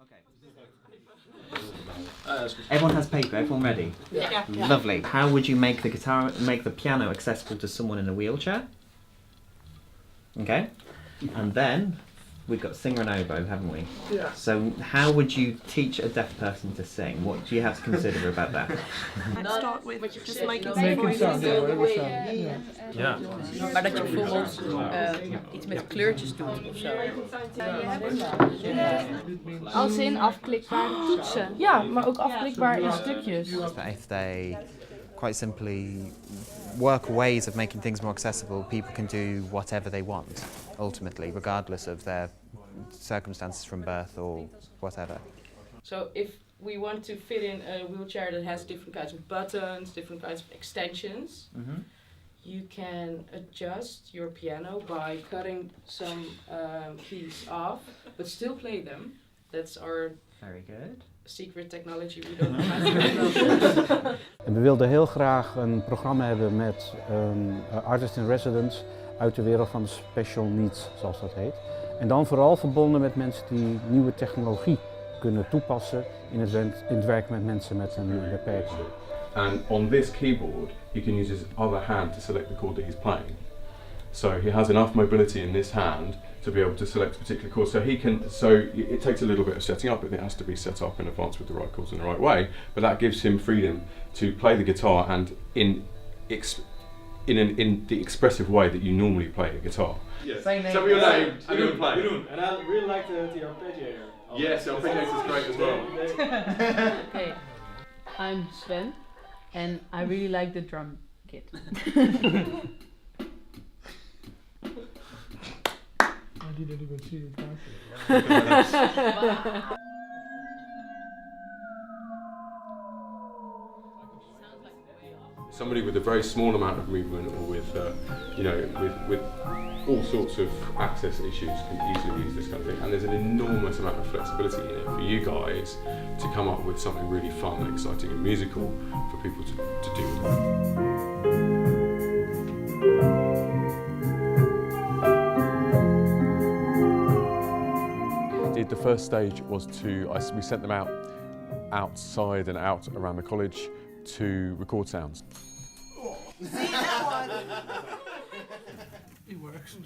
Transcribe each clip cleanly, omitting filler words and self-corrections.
Okay. Everyone has paper. Everyone ready? Yeah. Lovely. How would you make the piano accessible to someone in a wheelchair? Okay. And then we've got singer and oboe, haven't we? Yeah. So how would you teach a deaf person to sing? What do you have to consider about that? Start with just making sound, yeah, whatever sound. Ja. Maar dat je bijvoorbeeld iets met kleurtjes doet of zo. Als in afklikbare toetsen. Ja, maar ook afklikbaar in stukjes. If they quite simply work ways of making things more accessible, people can do whatever they want, ultimately, regardless of their circumstances from birth or whatever. So if we want to fit in a wheelchair that has different kinds of buttons, different kinds of extensions, you can adjust your piano by cutting some keys off, but still play them. That's our Very good. secret technology. We don't know. En we wilden heel graag een programma hebben met artists in residence uit de wereld van de special needs, zoals dat heet. En dan vooral verbonden met mensen die nieuwe technologie kunnen toepassen in het werk met mensen met een beperking. And on this keyboard, he can use his other hand to select the chord that he's playing. So he has enough mobility in this hand to be able to select a particular chord. So it takes a little bit of setting up, but it has to be set up in advance with the right chords in the right way. But that gives him freedom to play the guitar and in the expressive way that you normally play a guitar. Yes. Say name. Tell me your name and then play. And I really like the arpeggiator. Yes, the arpeggiator is great as well. Hey, I'm Sven and I really like the drum kit. I didn't even see it. Somebody with a very small amount of movement or with with all sorts of access issues can easily use this kind of thing. And there's an enormous amount of flexibility in it for you guys to come up with something really fun and exciting and musical for people to do. The first stage was we sent them outside and out around the college to record sounds. See that one? It works.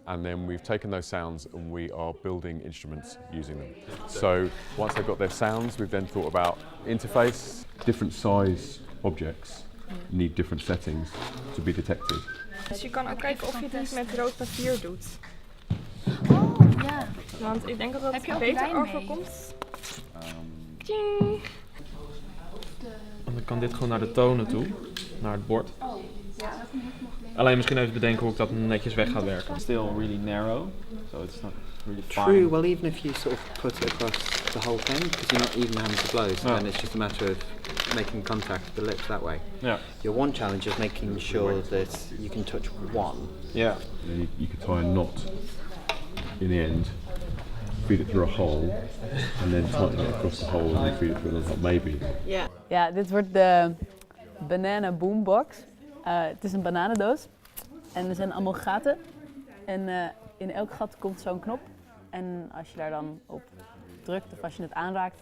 And then we've taken those sounds and we are building instruments using them. So once they've got their sounds, we've then thought about interface. Different size objects need different settings to be detected. Dus je kan ook kijken of je het niet met rood papier doet. Oh, ja. Want ik denk dat dat Heb je ook beter lijn mee? overkomt. Tjing. En dan kan dit gewoon naar de tonen toe, naar het bord. Alleen misschien even bedenken hoe ik dat netjes weg ga werken. Still really narrow, so it's not really fine. True, well even if you sort of put it across the whole thing, because you're not even having to blow, so then it's just a matter of making contact with the lips that way. Yeah. Your one challenge is making sure that you can touch one. Yeah. You could tie a knot in the end, feed it through a hole, and then tighten it across the hole and then feed it through another hole, maybe. Ja. Ja, dit wordt de Banana Boombox. Het is een bananendoos en er zijn allemaal gaten. En in elk gat komt zo'n knop. En als je daar dan op drukt of als je het aanraakt,